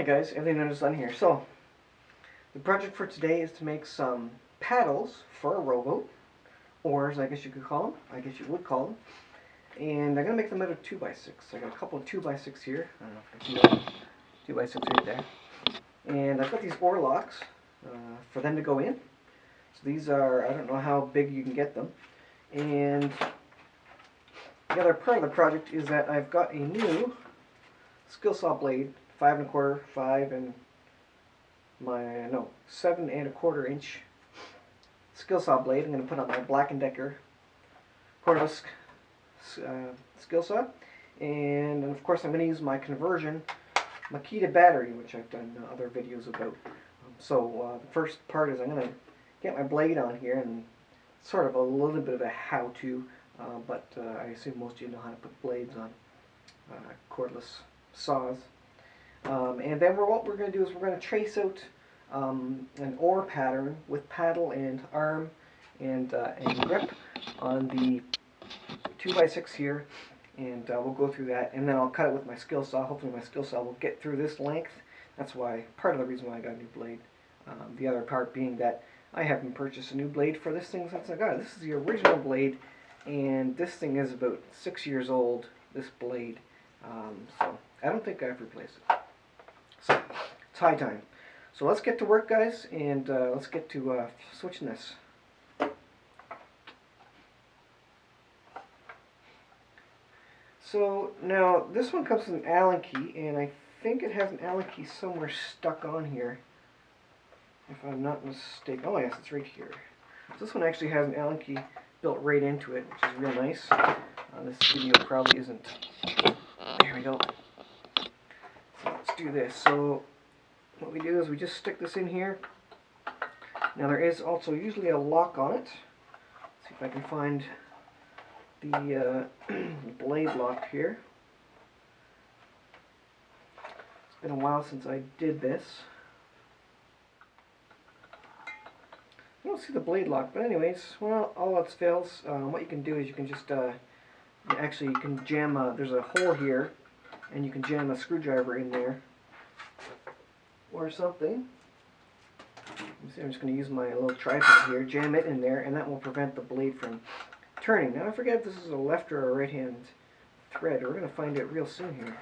Alright guys, everything is done here. So, the project for today is to make some paddles for a rowboat. Oars, I guess you could call them. I guess you would call them. And I'm going to make them out of 2x6. I got a couple of 2x6 here. I don't know if you can see that. 2x6 right there. And I've got these oar locks for them to go in. So these are, I don't know how big you can get them. And the other part of the project is that I've got a new skill saw blade, 5 1/4, 7 1/4 inch skill saw blade. I'm going to put on my Black & Decker cordless skill saw, and of course I'm going to use my conversion Makita battery, which I've done other videos about. So the first part is I'm going to get my blade on here, and sort of a little bit of a how-to, but I assume most of you know how to put blades on cordless saws. And then what we're going to do is we're going to trace out an oar pattern with paddle and arm and grip on the 2x6 here, and we'll go through that, and then I'll cut it with my skill saw. Hopefully my skill saw will get through this length. That's why, part of the reason why I got a new blade. The other part being that I haven't purchased a new blade for this thing since I got it. This is the original blade, and this thing is about 6 years old, this blade. So I don't think I've replaced it. So it's high time. So let's get to work, guys, and let's get to switching this. So now this one comes with an Allen key, and I think it has an Allen key somewhere stuck on here, if I'm not mistaken. Oh yes, it's right here. So this one actually has an Allen key built right into it, which is real nice. This video probably isn't. There we go. So let's do this. So what we do is we just stick this in here. Now there is also usually a lock on it. Let's see if I can find the blade lock here. It's been a while since I did this. I don't see the blade lock, but anyways, well, all else fails. What you can do is you can just you can jam there's a hole here, and you can jam a screwdriver in there or something. I'm just going to use my little tripod here, jam it in there, and that will prevent the blade from turning. Now I forget if this is a left or a right hand thread. We're going to find it real soon here.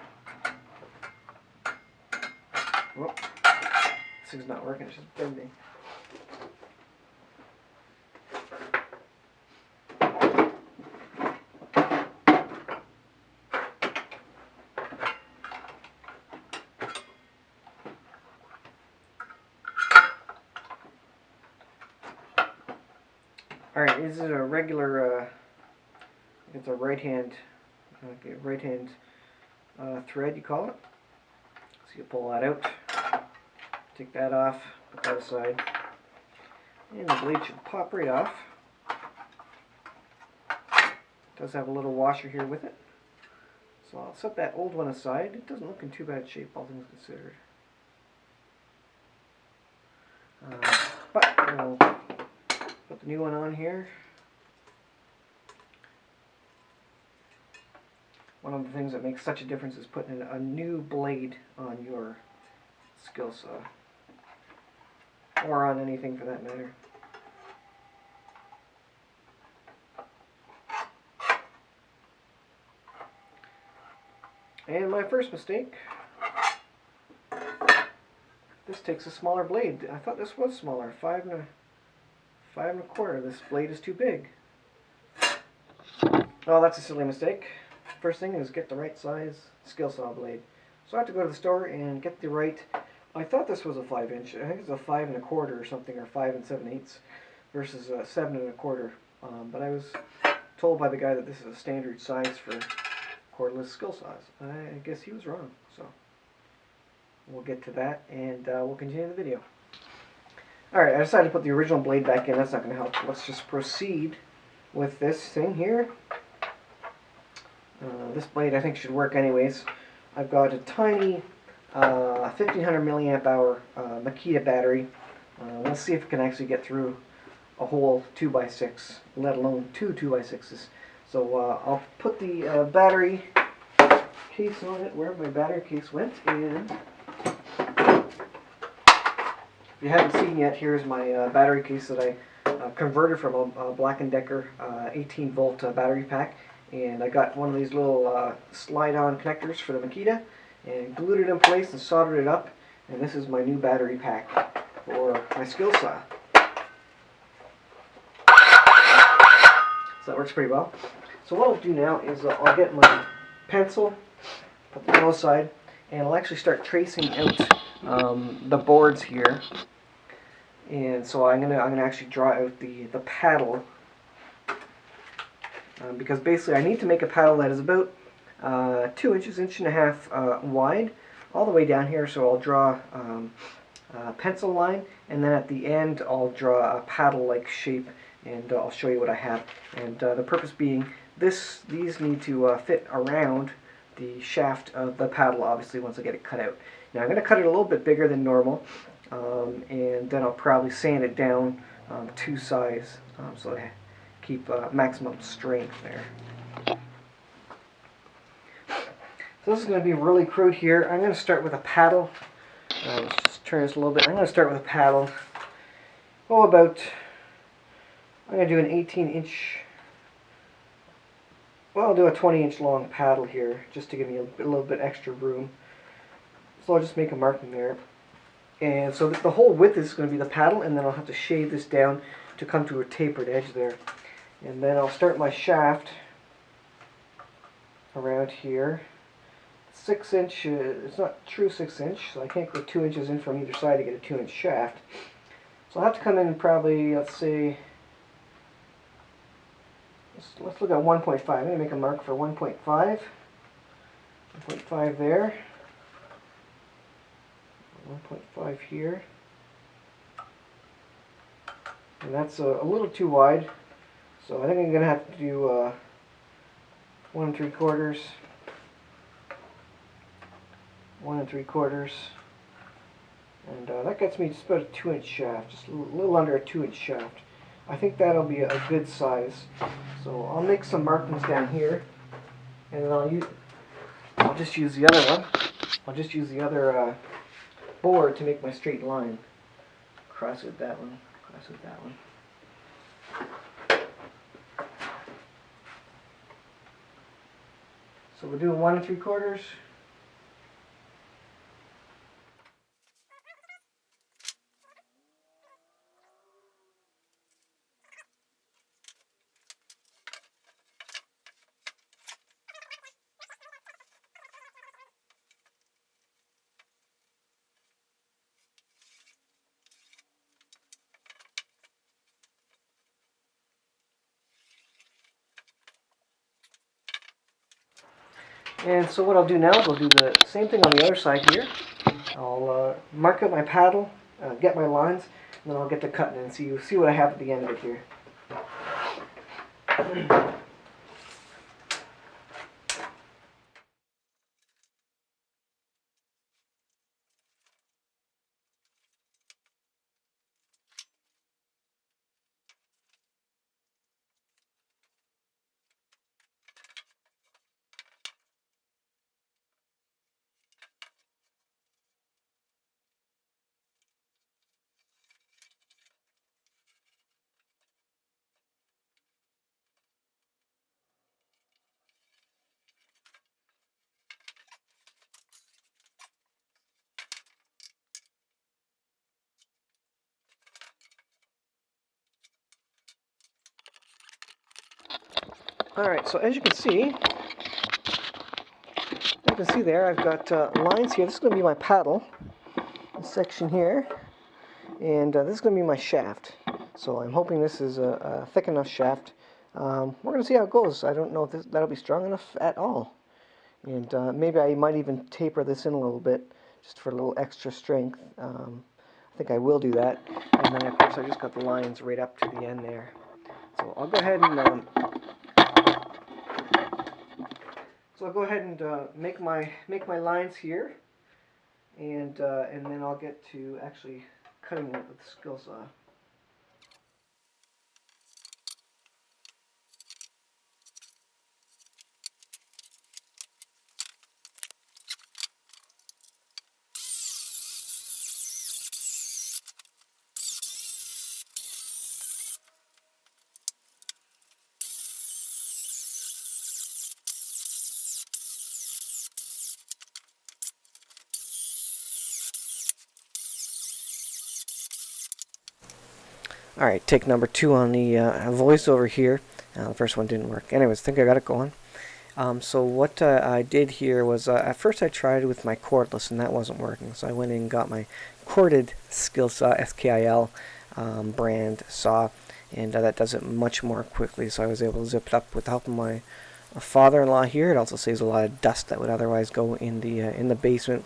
Oh, this thing's not working, it's just bending. Alright, this is a regular, it's a right hand thread, you call it. So you pull that out, take that off, put that aside, and the blade should pop right off. It does have a little washer here with it. So I'll set that old one aside. It doesn't look in too bad shape, all things considered. But we'll put the new one on here. One of the things that makes such a difference is putting a new blade on your skill saw, or on anything for that matter. And my first mistake, this takes a smaller blade. I thought this was smaller, 5 1/4. This blade is too big. Oh, that's a silly mistake. First thing is get the right size skill saw blade. So I have to go to the store and get the right. I thought this was a 5 inch. I think it's a 5 1/4 or something, or 5 7/8 versus a 7 1/4. But I was told by the guy that this is a standard size for cordless skill saws. I guess he was wrong. So we'll get to that, and we'll continue the video. Alright, I decided to put the original blade back in. That's not going to help. Let's just proceed with this thing here. This blade I think should work anyways. I've got a tiny 1500 milliamp hour Makita battery. Let's see if it can actually get through a whole 2x6, let alone two 2x6s. So I'll put the battery case on it, where my battery case went, and you haven't seen yet, here's my battery case that I converted from a Black & Decker 18 volt battery pack, and I got one of these little slide-on connectors for the Makita and glued it in place and soldered it up, and this is my new battery pack for my skill saw. So that works pretty well. So what I'll do now is I'll get my pencil, put the other side, and I'll actually start tracing out the boards here. And so I'm gonna actually draw out the paddle, because basically I need to make a paddle that is about 2 inches, inch and a half wide, all the way down here. So I'll draw a pencil line, and then at the end I'll draw a paddle-like shape, and I'll show you what I have. And the purpose being, these need to fit around the shaft of the paddle, obviously, once I get it cut out. Now I'm going to cut it a little bit bigger than normal, and then I'll probably sand it down to size, so I keep maximum strength there. So this is going to be really crude here. I'm going to start with a paddle. Let's just turn this a little bit. I'm going to start with a paddle. I'm going to do an 18-inch. Well, I'll do a 20-inch long paddle here, just to give me a little bit extra room. So I'll just make a marking there. And so the whole width is going to be the paddle, and then I'll have to shave this down to come to a tapered edge there. And then I'll start my shaft around here. 6 inch, it's not true 6 inch, so I can't go 2 inches in from either side to get a 2-inch shaft. So I'll have to come in probably, let's say, let's look at 1.5. I'm going to make a mark for 1.5. 1.5 there. 1.5 here. And that's a little too wide. So I think I'm going to have to do 1 3/4. 1 3/4. And that gets me just about a 2-inch shaft. Just a little under a 2-inch shaft. I think that'll be a good size. So I'll make some markings down here, and then I'll just use the other one. I'll just use the other board to make my straight line. Cross with that one. Cross with that one. So we're doing 1 3/4. And so what I'll do now is I'll do the same thing on the other side here. I'll mark out my paddle, get my lines, and then I'll get to cutting and see what I have at the end of it here. Alright, so as you can see there, I've got lines here. This is going to be my paddle, this section here, and this is going to be my shaft. So I'm hoping this is a thick enough shaft. We're going to see how it goes. I don't know if that'll be strong enough at all. And maybe I might even taper this in a little bit, just for a little extra strength. I think I will do that. And then of course I just got the lines right up to the end there. So I'll go ahead and make my lines here, and then I'll get to actually cutting it with the skill saw. Alright, take number 2 on the voiceover here. The first one didn't work. Anyways, I think I got it going. So what I did here was, at first I tried with my cordless and that wasn't working. So I went in and got my corded skill saw, SKIL brand saw, and that does it much more quickly. So I was able to zip it up with the help of my father-in-law here. It also saves a lot of dust that would otherwise go in the basement.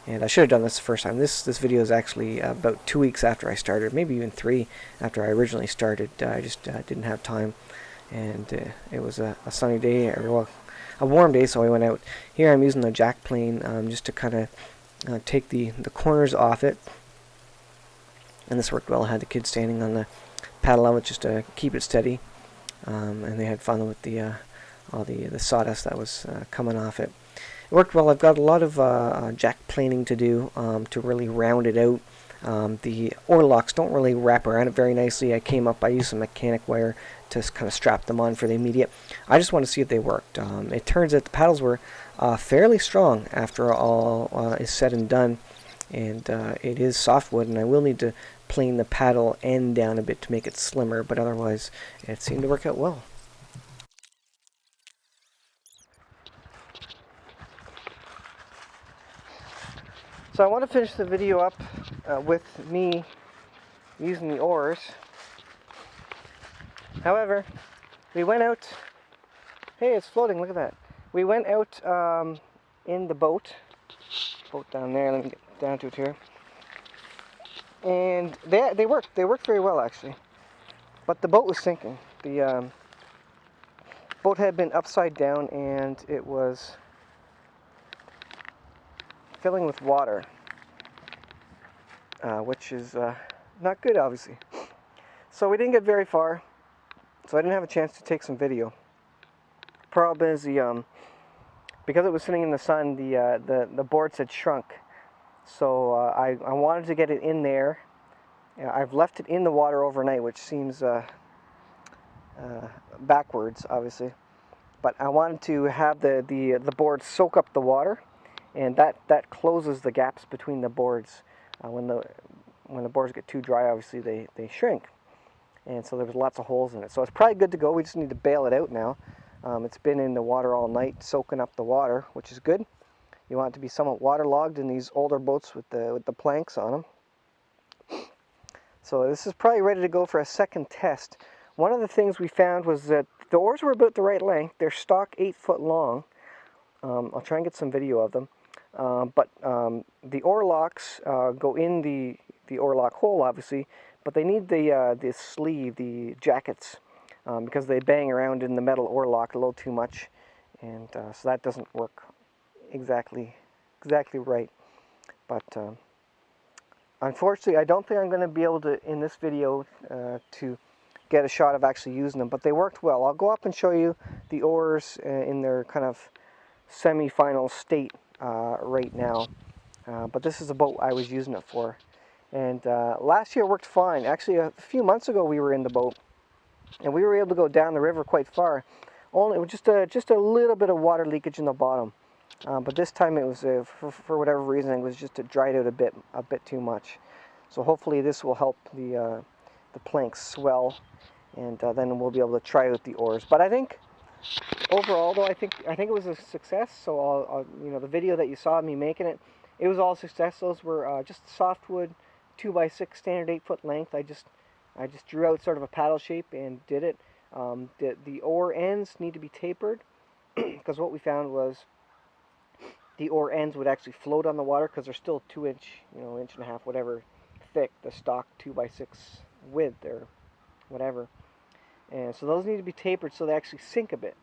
And I should have done this the first time. This video is actually about 2 weeks after I started, maybe even 3 after I originally started. I just didn't have time, and it was a sunny day, or well, a warm day, so I went out. Here I'm using the jack plane just to kind of take the corners off it, and this worked well. I had the kids standing on the paddle of it just to keep it steady, and they had fun with all the sawdust that was coming off it. It worked well. I've got a lot of jack planing to do to really round it out. The oar locks don't really wrap around it very nicely. I used some mechanic wire to kind of strap them on for the immediate. I just want to see if they worked. It turns out the paddles were fairly strong after all is said and done, and it is softwood, and I will need to plane the paddle end down a bit to make it slimmer, but otherwise it seemed to work out well. So I want to finish the video up with me using the oars. However, we went out. Hey, it's floating, look at that. We went out in the boat down there. Let me get down to it here. And they worked very well actually. But the boat was sinking. The boat had been upside down and it was filling with water, which is not good, obviously. So we didn't get very far, so I didn't have a chance to take some video. Problem is, because it was sitting in the sun, the boards had shrunk. So I wanted to get it in there. I've left it in the water overnight, which seems backwards, obviously. But I wanted to have the boards soak up the water, and that closes the gaps between the boards. When the boards get too dry, obviously they shrink, and so there was lots of holes in it. So it's probably good to go. We just need to bail it out now. It's been in the water all night, soaking up the water, which is good. You want it to be somewhat waterlogged in these older boats with the planks on them. So this is probably ready to go for a second test. One of the things we found was that the oars were about the right length. They're stock 8 foot long. I'll try and get some video of them. But the oar locks go in the oar lock hole, obviously, but they need the sleeve, the jackets, because they bang around in the metal oar lock a little too much, and so that doesn't work exactly right. But unfortunately, I don't think I'm going to be able to, in this video, to get a shot of actually using them, but they worked well. I'll go up and show you the oars in their kind of semi-final state right now, but this is the boat I was using it for. And last year it worked fine. Actually, a few months ago we were in the boat, and we were able to go down the river quite far. Only just a little bit of water leakage in the bottom, but this time it was for whatever reason it was just dried out a bit too much. So hopefully this will help the planks swell, and then we'll be able to try out the oars. But I think overall, though, I think it was a success. So I'll the video that you saw of me making it was all success. Those were just softwood 2x6 standard 8 foot length. I just drew out sort of a paddle shape and did it. The oar ends need to be tapered because what we found was the oar ends would actually float on the water because they're still 2 inch, inch and a half, whatever thick the stock 2x6 width or whatever. And so those need to be tapered so they actually sink a bit.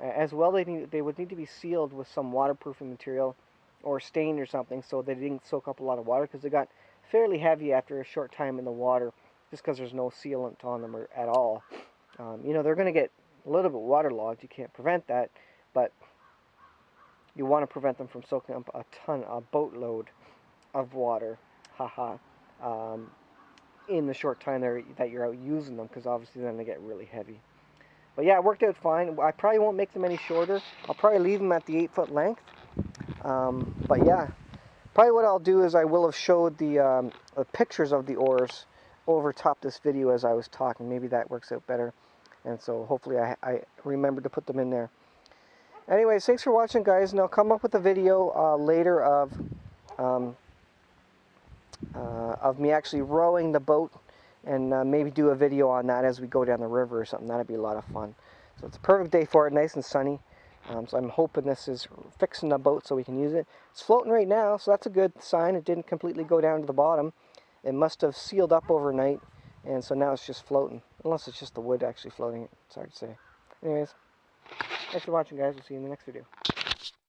As well, they would need to be sealed with some waterproofing material or stained or something so they didn't soak up a lot of water, because they got fairly heavy after a short time in the water just because there's no sealant on them at all. They're going to get a little bit waterlogged. You can't prevent that, but you want to prevent them from soaking up a boatload of water. In the short time that you're out using them, because obviously then they get really heavy. But yeah, it worked out fine. I probably won't make them any shorter. I'll probably leave them at the 8 foot length. But yeah, probably what I'll do is I will have showed the pictures of the oars overtop this video as I was talking. Maybe that works out better. And so hopefully I remembered to put them in there. Anyways, thanks for watching, guys. And I'll come up with a video later of me actually rowing the boat, and maybe do a video on that as we go down the river or something. That'd be a lot of fun. So it's a perfect day for it, nice and sunny. So I'm hoping this is fixing the boat so we can use it. It's floating right now, so that's a good sign. It didn't completely go down to the bottom. It must have sealed up overnight, and so now it's just floating. Unless it's just the wood actually floating. It's hard to say. Anyways, thanks for watching, guys. We'll see you in the next video.